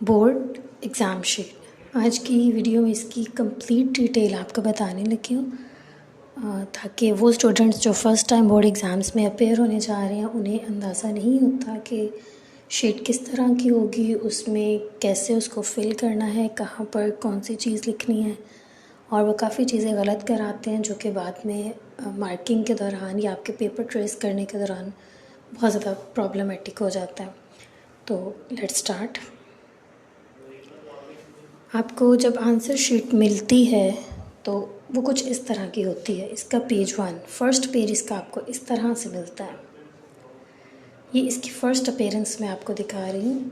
Board exam sheet. आज की video में इसकी कंप्लीट डिटेल आपको बताने लगी हूँ ताकि वो स्टूडेंट्स जो फर्स्ट टाइम बोर्ड एग्ज़ाम्स में अपेयर होने जा रहे हैं उन्हें अंदाज़ा नहीं होता कि शीट किस तरह की होगी, उसमें कैसे उसको फिल करना है, कहाँ पर कौन सी चीज़ लिखनी है। और वो काफ़ी चीज़ें गलत कराते हैं जो कि बाद में मार्किंग के दौरान या आपके पेपर ट्रेस करने के दौरान बहुत ज़्यादा प्रॉब्लमेटिक हो जाता है। तो लेट्स स्टार्ट। आपको जब आंसर शीट मिलती है तो वो कुछ इस तरह की होती है। इसका पेज 1 फर्स्ट पेज इसका आपको इस तरह से मिलता है। ये इसकी फ़र्स्ट अपीयरेंस मैं आपको दिखा रही हूँ।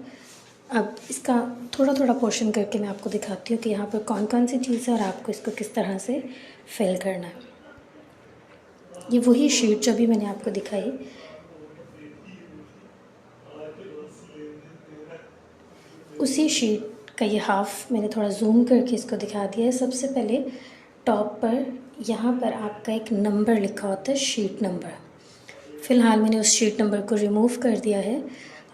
अब इसका थोड़ा थोड़ा पोर्शन करके मैं आपको दिखाती हूँ कि यहाँ पर कौन कौन सी चीज़ है और आपको इसको किस तरह से फिल करना है। ये वही शीट जो भी मैंने आपको दिखाई, उसी शीट का ये हाफ मैंने थोड़ा जूम करके इसको दिखा दिया है। सबसे पहले टॉप पर यहाँ पर आपका एक नंबर लिखा होता है, शीट नंबर। फ़िलहाल मैंने उस शीट नंबर को रिमूव कर दिया है।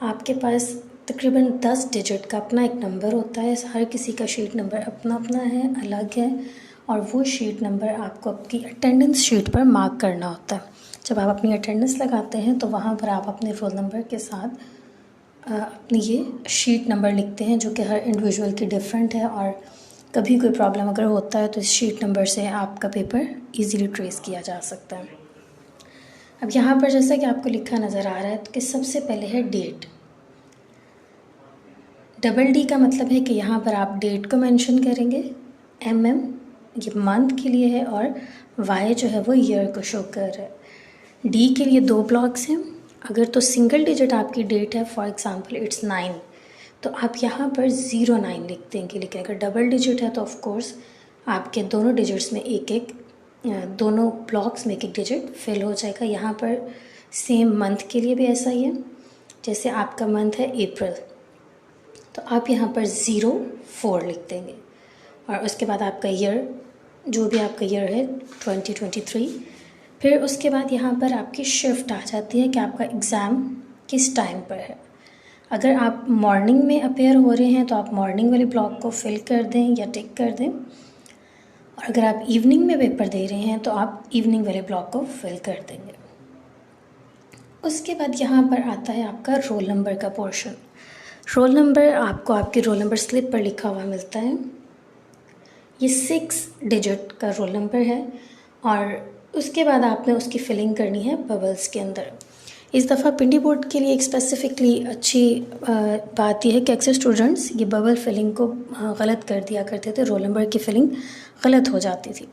आपके पास तकरीबन 10 डिजिट का अपना एक नंबर होता है। हर किसी का शीट नंबर अपना अपना है, अलग है, और वो शीट नंबर आपको आपकी अटेंडेंस शीट पर मार्क करना होता है। जब आप अपनी अटेंडेंस लगाते हैं तो वहाँ पर आप अपने रोल नंबर के साथ अपनी ये शीट नंबर लिखते हैं, जो कि हर इंडिविजुअल की डिफरेंट है, और कभी कोई प्रॉब्लम अगर होता है तो इस शीट नंबर से आपका पेपर इजीली ट्रेस किया जा सकता है। अब यहाँ पर जैसा कि आपको लिखा नज़र आ रहा है कि सबसे पहले है डेट। डबल डी का मतलब है कि यहाँ पर आप डेट को मेंशन करेंगे। ये मंथ के लिए है, और वाई जो है वो ईयर को शो कर रहा है। डी के लिए 2 ब्लॉक्स हैं। अगर तो सिंगल डिजिट आपकी डेट है, फॉर एग्ज़ाम्पल इट्स 9, तो आप यहाँ पर 09 लिख देंगे। लेकिन अगर डबल डिजिट है तो ऑफ कोर्स आपके दोनों डिजिट्स में दोनों ब्लॉक्स में एक डिजिट फिल हो जाएगा। यहाँ पर सेम मंथ के लिए भी ऐसा ही है। जैसे आपका मंथ है अप्रैल, तो आप यहाँ पर 04 लिख देंगे, और उसके बाद आपका ईयर, जो भी आपका ईयर है 2023। फिर उसके बाद यहाँ पर आपकी शिफ्ट आ जाती है कि आपका एग्ज़ाम किस टाइम पर है। अगर आप मॉर्निंग में अपेयर हो रहे हैं तो आप मॉर्निंग वाले ब्लॉक को फिल कर दें या टिक कर दें, और अगर आप इवनिंग में पेपर दे रहे हैं तो आप इवनिंग वाले ब्लॉक को फिल कर देंगे। उसके बाद यहाँ पर आता है आपका रोल नंबर का पोर्शन। रोल नंबर आपको आपके रोल नंबर स्लिप पर लिखा हुआ मिलता है। ये 6 डिजिट का रोल नंबर है, और उसके बाद आपने उसकी फिलिंग करनी है बबल्स के अंदर। इस दफ़ा पिंडी बोर्ड के लिए एक स्पेसिफ़िकली अच्छी बात यह है कि अक्सर स्टूडेंट्स ये बबल फिलिंग को गलत कर दिया करते थे, रोल नंबर की फिलिंग गलत हो जाती थी।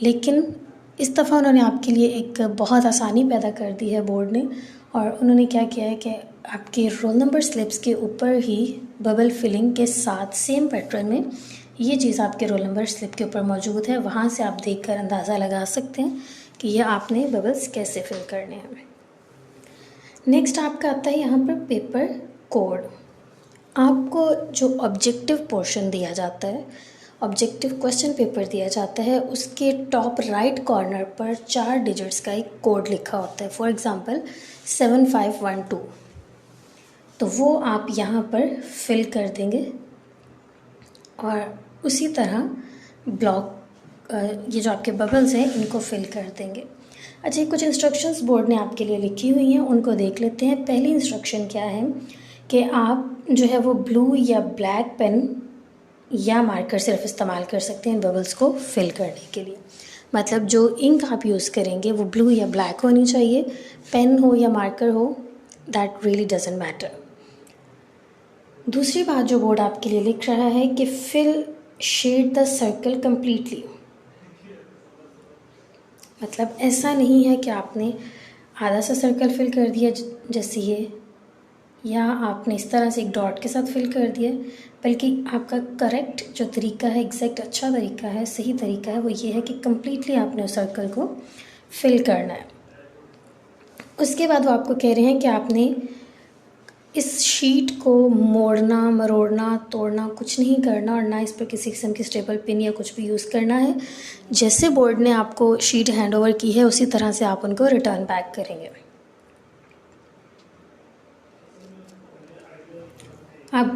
लेकिन इस दफ़ा उन्होंने आपके लिए एक बहुत आसानी पैदा कर दी है बोर्ड ने, और उन्होंने क्या किया है कि आपके रोल नंबर स्लिप्स के ऊपर ही बबल फिलिंग के साथ सेम पैटर्न में ये चीज़ आपके रोल नंबर स्लिप के ऊपर मौजूद है। वहाँ से आप देखकर अंदाज़ा लगा सकते हैं कि यह आपने बबल्स कैसे फिल करने हैं। नेक्स्ट आपका आता है यहाँ पर पेपर कोड। आपको जो ऑब्जेक्टिव पोर्शन दिया जाता है, ऑब्जेक्टिव क्वेश्चन पेपर दिया जाता है, उसके टॉप राइट कॉर्नर पर 4 डिजिट्स का एक कोड लिखा होता है। फॉर एग्ज़ाम्पल 7512, तो वो आप यहाँ पर फिल कर देंगे, और उसी तरह ब्लॉक ये जो आपके बबल्स हैं इनको फिल कर देंगे। अच्छा, कुछ इंस्ट्रक्शंस बोर्ड ने आपके लिए लिखी हुई हैं, उनको देख लेते हैं। पहली इंस्ट्रक्शन क्या है कि आप जो है वो ब्लू या ब्लैक पेन या मार्कर सिर्फ इस्तेमाल कर सकते हैं बबल्स को फिल करने के लिए। मतलब जो इंक आप यूज़ करेंगे वो ब्लू या ब्लैक होनी चाहिए, पेन हो या मार्कर हो, दैट रियली डजेंट मैटर। दूसरी बात जो बोर्ड आपके लिए लिख रहा है कि fill shade the circle completely. मतलब ऐसा नहीं है कि आपने आधा सा सर्कल फिल कर दिया जैसे ये, या आपने इस तरह से एक डॉट के साथ फिल कर दिया, बल्कि आपका करेक्ट जो तरीका है, एग्जैक्ट अच्छा तरीका है, सही तरीका है, वो ये है कि कम्प्लीटली आपने उस सर्कल को फिल करना है। उसके बाद वो आपको कह रहे हैं कि आपने इस शीट को मोड़ना, मरोड़ना, तोड़ना कुछ नहीं करना, और ना इस पर किसी किस्म की स्टेपल पिन या कुछ भी यूज़ करना है। जैसे बोर्ड ने आपको शीट हैंड ओवर की है उसी तरह से आप उनको रिटर्न बैक करेंगे। अब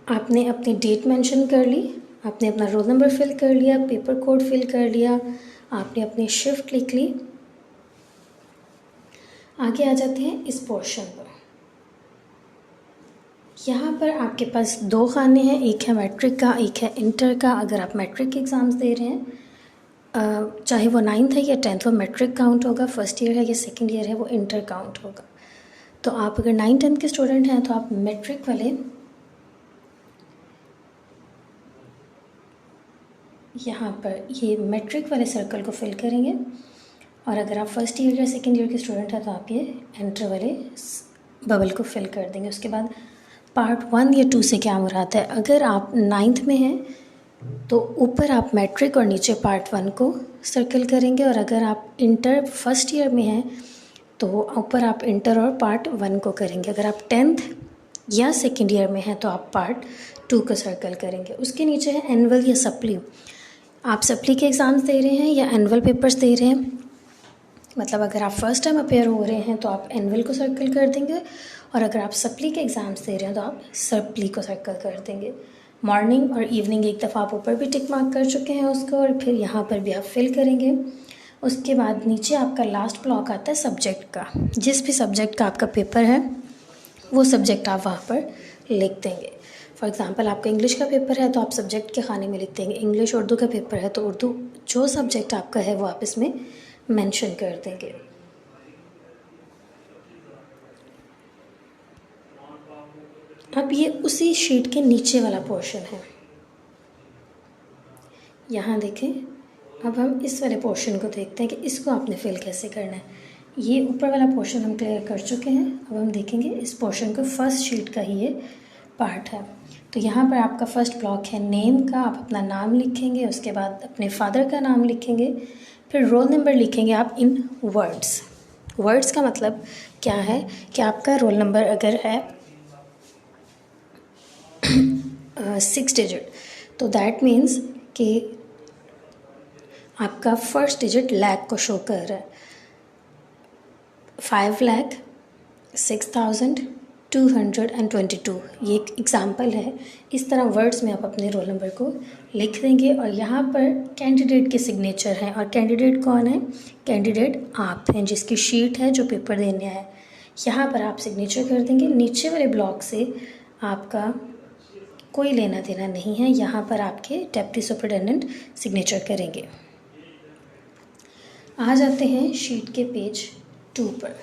आपने अपनी डेट मेंशन कर ली, आपने अपना रोल नंबर फिल कर लिया, पेपर कोड फिल कर लिया, आपने अपनी शिफ्ट लिख ली। आगे आ जाते हैं इस पोर्शन पर। यहाँ पर आपके पास 2 खाने हैं, एक है मैट्रिक का, एक है इंटर का। अगर आप मैट्रिक के एग्ज़ाम्स दे रहे हैं, चाहे वो 9th है या 10th, वो मैट्रिक काउंट होगा। फर्स्ट ईयर है या सेकेंड ईयर है, वो इंटर काउंट होगा। तो आप अगर 9th-10th के स्टूडेंट हैं तो आप मैट्रिक वाले यहाँ पर ये मैट्रिक वाले सर्कल को फिल करेंगे, और अगर आप फर्स्ट ईयर या सेकेंड ईयर के स्टूडेंट हैं तो आप ये एंटर वाले बबल को फिल कर देंगे। उसके बाद पार्ट 1 या 2 से क्या मुराद है, अगर आप 9th में हैं तो ऊपर आप मैट्रिक और नीचे पार्ट 1 को सर्कल करेंगे, और अगर आप इंटर फर्स्ट ईयर में हैं तो ऊपर आप इंटर और पार्ट 1 को करेंगे। अगर आप 10th या सेकेंड ईयर में हैं तो आप पार्ट 2 को सर्कल करेंगे। उसके नीचे है एनुअल या सप्ली। आप सप्ली के एग्ज़ाम्स दे रहे हैं या एनुअल पेपर्स दे रहे हैं, मतलब अगर आप फर्स्ट टाइम अपेयर हो रहे हैं तो आप एनुअल को सर्कल कर देंगे, और अगर आप सप्ली के एग्ज़ाम्स दे रहे हैं तो आप सप्ली को सर्कल कर देंगे। मॉर्निंग और इवनिंग एक दफ़ा आप ऊपर भी टिक मार्क कर चुके हैं उसको, और फिर यहाँ पर भी आप फिल करेंगे। उसके बाद नीचे आपका लास्ट ब्लॉक आता है सब्जेक्ट का। जिस भी सब्जेक्ट का आपका पेपर है वो सब्जेक्ट आप वहाँ पर लिख देंगे। फॉर एग्ज़ाम्पल आपका इंग्लिश का पेपर है तो आप सब्जेक्ट के खाने में लिख देंगे। इंग्लिश उर्दू का पेपर है तो उर्दू जो सब्जेक्ट आपका है वो आप इसमें मेंशन कर देंगे। अब ये उसी शीट के नीचे वाला पोर्शन है, यहाँ देखें। अब हम इस वाले पोर्शन को देखते हैं कि इसको आपने फिल कैसे करना है। ये ऊपर वाला पोर्शन हम क्लियर कर चुके हैं। अब हम देखेंगे इस पोर्शन को, फर्स्ट शीट का ही ये पार्ट है। तो यहाँ पर आपका फर्स्ट ब्लॉक है नेम का। आप अपना नाम लिखेंगे, उसके बाद अपने फादर का नाम लिखेंगे, फिर रोल नंबर लिखेंगे आप इन वर्ड्स। वर्ड्स का मतलब क्या है कि आपका रोल नंबर अगर है 6 डिजिट, तो दैट मीन्स कि आपका फर्स्ट डिजिट लाख को शो कर रहा है। 5,06,222 ये एक एग्ज़ाम्पल है। इस तरह वर्ड्स में आप अपने रोल नंबर को लिख देंगे, और यहाँ पर कैंडिडेट के सिग्नेचर हैं। और कैंडिडेट कौन है? कैंडिडेट आप हैं जिसकी शीट है, जो पेपर देने आए। यहाँ पर आप सिग्नेचर कर देंगे। नीचे वाले ब्लॉक से आपका कोई लेना देना नहीं है, यहाँ पर आपके डेप्टी सुपरिटेंडेंट सिग्नेचर करेंगे। आ जाते हैं शीट के पेज 2 पर।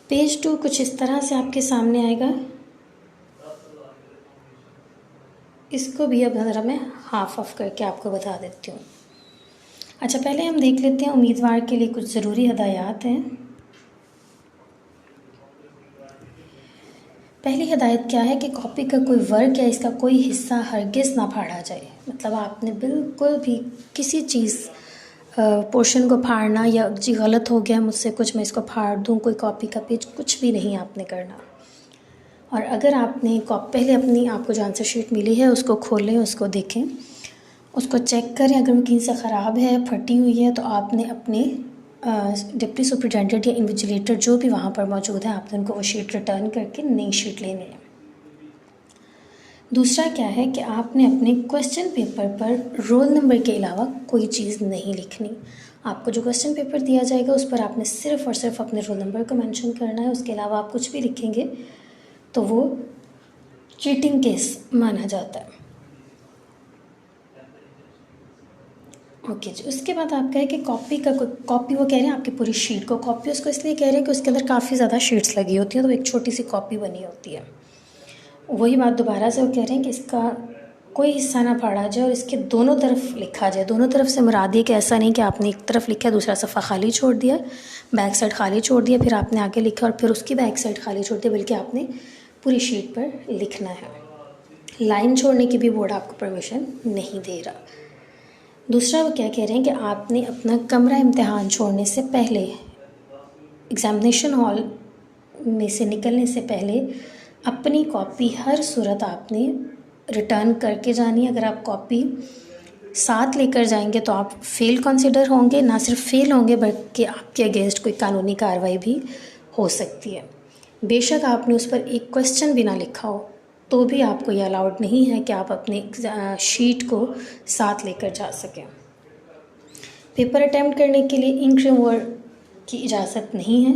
पेज 2 कुछ इस तरह से आपके सामने आएगा। इसको भी अब ज़रा मैं हाफ ऑफ करके आपको बता देती हूँ। अच्छा, पहले हम देख लेते हैं उम्मीदवार के लिए कुछ ज़रूरी हदायत हैं। पहली हिदायत क्या है कि कॉपी का कोई वर्क या इसका कोई हिस्सा हरगिज़ ना फाड़ा जाए। मतलब आपने बिल्कुल भी किसी चीज़ पोर्शन को फाड़ना, या जी गलत हो गया मुझसे कुछ, मैं इसको फाड़ दूँ, कोई कॉपी का पेज, कुछ भी नहीं आपने करना। और अगर आपने पहले अपनी आपको जो आंसर शीट मिली है उसको खोलें, उसको देखें, उसको चेक करें। अगर वो कहीं से ख़राब है, फटी हुई है, तो आपने अपने डिप्टी सुपरिटेंडेंट या इन्विजिलेटर जो भी वहाँ पर मौजूद है, आपने उनको वो शीट रिटर्न करके नई शीट लेनी है। दूसरा क्या है कि आपने अपने क्वेश्चन पेपर पर रोल नंबर के अलावा कोई चीज़ नहीं लिखनी। आपको जो क्वेश्चन पेपर दिया जाएगा उस पर आपने सिर्फ़ और सिर्फ अपने रोल नंबर को मेंशन करना है। उसके अलावा आप कुछ भी लिखेंगे तो वो चीटिंग केस माना जाता है। ओके जी। उसके बाद आपका है कि कॉपी वो कह रहे हैं आपकी पूरी शीट को कॉपी, उसको इसलिए कह रहे हैं कि उसके अंदर काफ़ी ज़्यादा शीट्स लगी होती हैं, तो एक छोटी सी कॉपी बनी होती है। वही बात दोबारा से वो कह रहे हैं कि इसका कोई हिस्सा ना फाड़ा जाए और इसके दोनों तरफ लिखा जाए। दोनों तरफ से मुराद ये कि ऐसा नहीं कि आपने एक तरफ लिखा, दूसरा सफ़ा खाली छोड़ दिया, बैक साइड खाली छोड़ दिया, फिर आपने आगे लिखा और फिर उसकी बैक साइड खाली छोड़ दिया, बल्कि आपने पूरी शीट पर लिखना है। लाइन छोड़ने की भी बोर्ड आपको परमिशन नहीं दे रहा। दूसरा वो क्या कह रहे हैं कि आपने अपना कमरा इम्तिहान छोड़ने से पहले, एग्ज़ामिनेशन हॉल में से निकलने से पहले अपनी कॉपी हर सूरत आपने रिटर्न करके जानी है। अगर आप कॉपी साथ लेकर जाएंगे तो आप फ़ेल कंसिडर होंगे। ना सिर्फ फ़ेल होंगे बल्कि आपके अगेंस्ट कोई कानूनी कार्रवाई भी हो सकती है। बेशक आपने उस पर एक क्वेश्चन भी ना लिखा हो, तो भी आपको ये अलाउड नहीं है कि आप अपने शीट को साथ लेकर जा सकें। पेपर अटैम्प्ट करने के लिए इंक रिमूवर की इजाज़त नहीं है।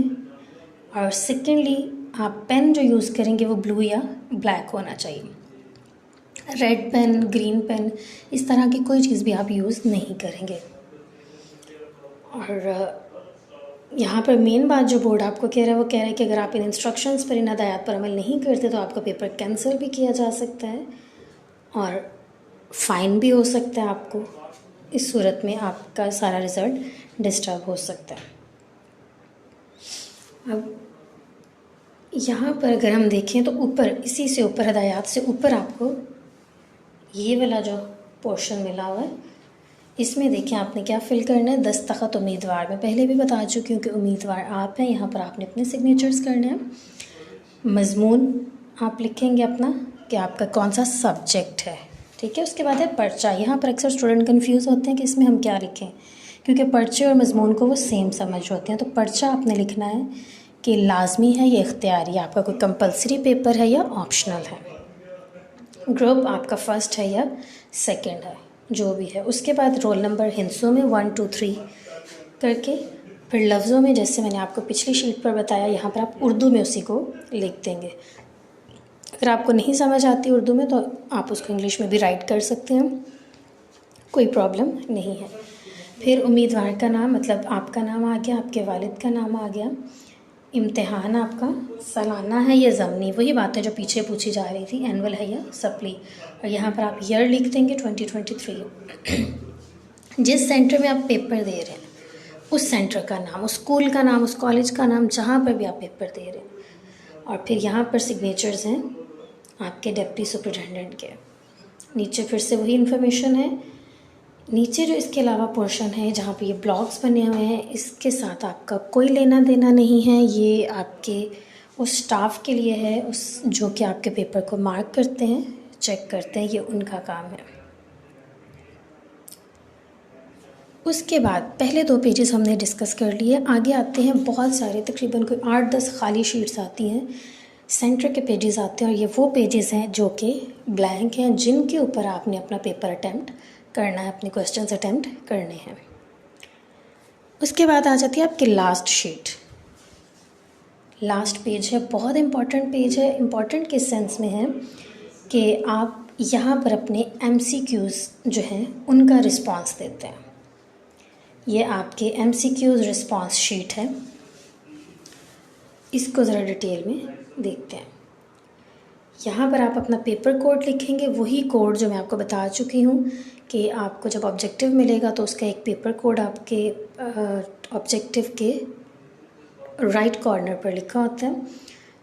और सेकेंडली आप पेन जो यूज़ करेंगे वो ब्लू या ब्लैक होना चाहिए। रेड पेन, ग्रीन पेन, इस तरह की कोई चीज़ भी आप यूज़ नहीं करेंगे। और यहाँ पर मेन बात जो बोर्ड आपको कह रहा है वो कह रहा है कि अगर आप इन इंस्ट्रक्शंस पर, इन हदायत पर अमल नहीं करते तो आपका पेपर कैंसिल भी किया जा सकता है और फ़ाइन भी हो सकता है आपको। इस सूरत में आपका सारा रिज़ल्ट डिस्टर्ब हो सकता है। अब यहाँ पर अगर हम देखें तो ऊपर, इसी से ऊपर, हदायत से ऊपर आपको ये वाला जो पोर्शन मिला हुआ है, इसमें देखें आपने क्या फ़िल करना है। दस्तखत उम्मीदवार, मैं पहले भी बता चुकी हूँ कि उम्मीदवार आप हैं। यहाँ पर आपने अपने सिग्नेचर्स करने हैं। मज़मून आप लिखेंगे अपना कि आपका कौन सा सब्जेक्ट है, ठीक है। उसके बाद है पर्चा। यहाँ पर अक्सर स्टूडेंट कंफ्यूज होते हैं कि इसमें हम क्या लिखें, क्योंकि पर्चे और मज़मून को वो सेम समझ होते हैं। तो पर्चा आपने लिखना है कि लाजमी है या इख्तियारी, आपका कोई कंपलसरी पेपर है या ऑप्शनल है। ग्रुप आपका फ़र्स्ट है या सेकंड है, जो भी है। उसके बाद रोल नंबर हिंसों में 1 2 3 करके, फिर लफ्ज़ों में जैसे मैंने आपको पिछली शीट पर बताया, यहाँ पर आप उर्दू में उसी को लिख देंगे। अगर आपको नहीं समझ आती उर्दू में तो आप उसको इंग्लिश में भी राइट कर सकते हैं, कोई प्रॉब्लम नहीं है। फिर उम्मीदवार का नाम, मतलब आपका नाम आ गया, आपके वालिद का नाम आ गया। इम्तिहान आपका सालाना है या ज़मनी, वही बातें जो पीछे पूछी जा रही थी, एनुअल है या सप्ली। और यहाँ पर आप ईयर लिख देंगे 2023। जिस सेंटर में आप पेपर दे रहे हैं उस सेंटर का नाम, उस स्कूल का नाम, उस कॉलेज का नाम, जहाँ पर भी आप पेपर दे रहे हैं। और फिर यहाँ पर सिग्नेचर्स हैं आपके डिप्टी सुपरिटेंडेंट के। नीचे फिर से वही इन्फॉर्मेशन है। नीचे जो इसके अलावा पोर्शन है जहाँ पे ये ब्लॉक्स बने हुए हैं, इसके साथ आपका कोई लेना देना नहीं है। ये आपके उस स्टाफ के लिए है, उस जो कि आपके पेपर को मार्क करते हैं, चेक करते हैं, ये उनका काम है। उसके बाद पहले 2 पेजेस हमने डिस्कस कर लिए। आगे आते हैं बहुत सारे, तकरीबन कोई 8-10 खाली शीट्स आती हैं, सेंटर के पेजेस आते हैं। और ये वो पेजेस हैं जो कि ब्लैंक हैं, जिनके ऊपर आपने अपना पेपर अटैम्प्ट करना है, अपने क्वेश्चंस अटैम्प्ट करने हैं। उसके बाद आ जाती है आपकी लास्ट शीट। लास्ट पेज है, बहुत इम्पॉर्टेंट पेज है। इम्पॉर्टेंट किस सेंस में है कि आप यहाँ पर अपने MCQs जो हैं उनका रिस्पांस देते हैं। ये आपके MCQs रिस्पांस शीट है, इसको ज़रा डिटेल में देखते हैं। यहाँ पर आप अपना पेपर कोड लिखेंगे, वही कोड जो मैं आपको बता चुकी हूँ कि आपको जब ऑब्जेक्टिव मिलेगा तो उसका एक पेपर कोड आपके ऑब्जेक्टिव के राइट कॉर्नर पर लिखा होता है,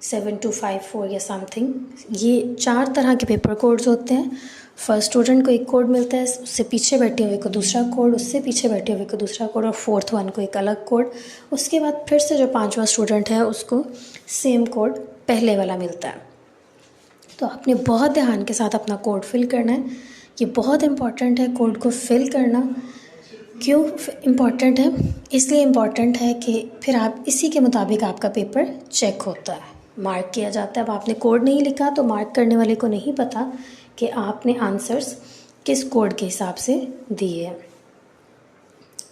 7254 या समथिंग। ये 4 तरह के पेपर कोड्स होते हैं। फर्स्ट स्टूडेंट को एक कोड मिलता है, उससे पीछे बैठे हुए को दूसरा कोड, उससे पीछे बैठे हुए को दूसरा कोड, और फोर्थ वन को एक अलग कोड। उसके बाद फिर से जो 5वां स्टूडेंट है उसको सेम कोड पहले वाला मिलता है। तो आपने बहुत ध्यान के साथ अपना कोड फिल करना है। ये बहुत इम्पॉर्टेंट है कोड को फिल करना। क्यों इम्पॉर्टेंट है? इसलिए इम्पॉर्टेंट है कि फिर आप इसी के मुताबिक आपका पेपर चेक होता है, मार्क किया जाता है। अब आपने कोड नहीं लिखा तो मार्क करने वाले को नहीं पता कि आपने आंसर्स किस कोड के हिसाब से दिए हैं।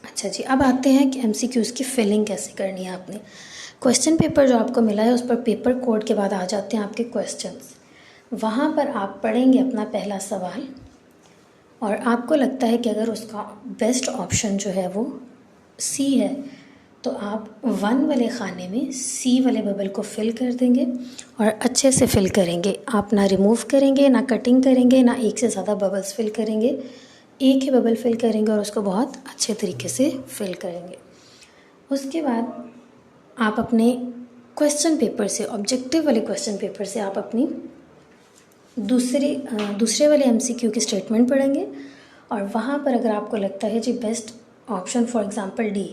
अच्छा जी, अब आते हैं कि MCQs की फिलिंग कैसे करनी है आपने। क्वेश्चन पेपर जो आपको मिला है उस पर पेपर कोड के बाद आ जाते हैं आपके क्वेश्चंस। वहाँ पर आप पढ़ेंगे अपना पहला सवाल, और आपको लगता है कि अगर उसका बेस्ट ऑप्शन जो है वो C है तो आप 1 वाले खाने में C वाले बबल को फिल कर देंगे और अच्छे से फिल करेंगे। आप ना रिमूव करेंगे, ना कटिंग करेंगे, ना एक से ज़्यादा बबल्स फिल करेंगे। एक ही बबल फिल करेंगे और उसको बहुत अच्छे तरीके से फिल करेंगे। उसके बाद आप अपने क्वेश्चन पेपर से, ऑब्जेक्टिव वाले क्वेश्चन पेपर से आप अपनी दूसरे वाले MCQ की स्टेटमेंट पढ़ेंगे। और वहाँ पर अगर आपको लगता है जी best option for example D,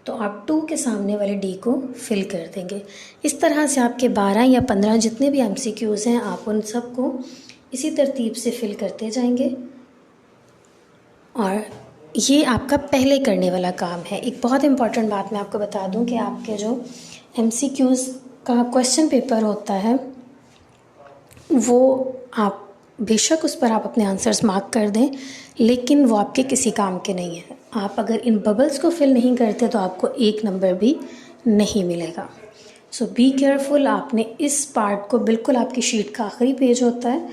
तो आप 2 के सामने वाले D को फिल कर देंगे। इस तरह से आपके 12 या 15 जितने भी MCQs हैं आप उन सब को इसी तरतीब से फिल करते जाएंगे। और ये आपका पहले करने वाला काम है। एक बहुत इम्पॉर्टेंट बात मैं आपको बता दूं कि आपके जो MCQs का क्वेश्चन पेपर होता है वो आप बेशक उस पर आप अपने आंसर्स मार्क कर दें, लेकिन वो आपके किसी काम के नहीं है। आप अगर इन बबल्स को फिल नहीं करते तो आपको 1 नंबर भी नहीं मिलेगा। सो बी केयरफुल। आपने इस पार्ट को, बिल्कुल आपकी शीट का आखिरी पेज होता है,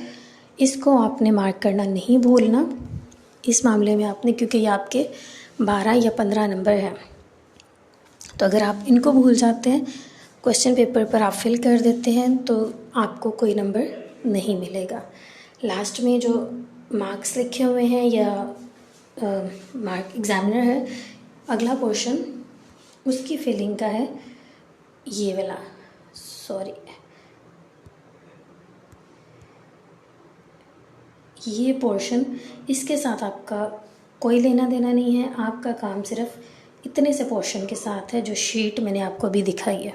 इसको आपने मार्क करना नहीं भूलना इस मामले में आपने, क्योंकि ये आपके 12 या 15 नंबर हैं। तो अगर आप इनको भूल जाते हैं, क्वेश्चन पेपर पर आप फिल कर देते हैं, तो आपको कोई नंबर नहीं मिलेगा। लास्ट में जो मार्क्स लिखे हुए हैं या मार्क एग्जामिनर है, अगला पोर्शन उसकी फिलिंग का है, ये वाला, सॉरी, ये पोर्शन, इसके साथ आपका कोई लेना देना नहीं है। आपका काम सिर्फ इतने से पोर्शन के साथ है जो शीट मैंने आपको अभी दिखाई है।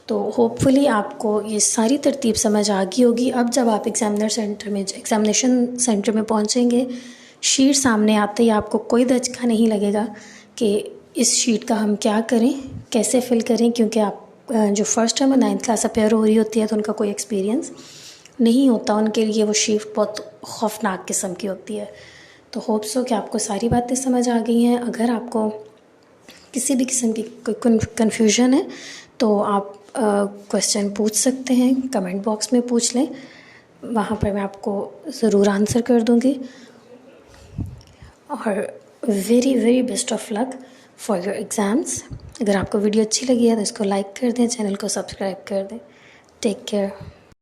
तो होपफुली आपको ये सारी तरतीब समझ आ गई होगी। अब जब आप एग्ज़ामिनेशन सेंटर में पहुंचेंगे, शीट सामने आते ही आपको कोई दचका नहीं लगेगा कि इस शीट का हम क्या करें, कैसे फिल करें, क्योंकि आप जो first time 9th class appear हो रही होती है तो उनका कोई एक्सपीरियंस नहीं होता, उनके लिए वो शीट बहुत खौफनाक किस्म की होती है। तो होप सो कि आपको सारी बातें समझ आ गई हैं। अगर आपको किसी भी किस्म की कोई कन्फ्यूजन है तो आप क्वेश्चन पूछ सकते हैं, कमेंट बॉक्स में पूछ लें, वहाँ पर मैं आपको ज़रूर आंसर कर दूँगी। और very very best of luck for your exams. अगर आपको वीडियो अच्छी लगी है तो इसको लाइक कर दें, चैनल को सब्सक्राइब कर दें। Take care.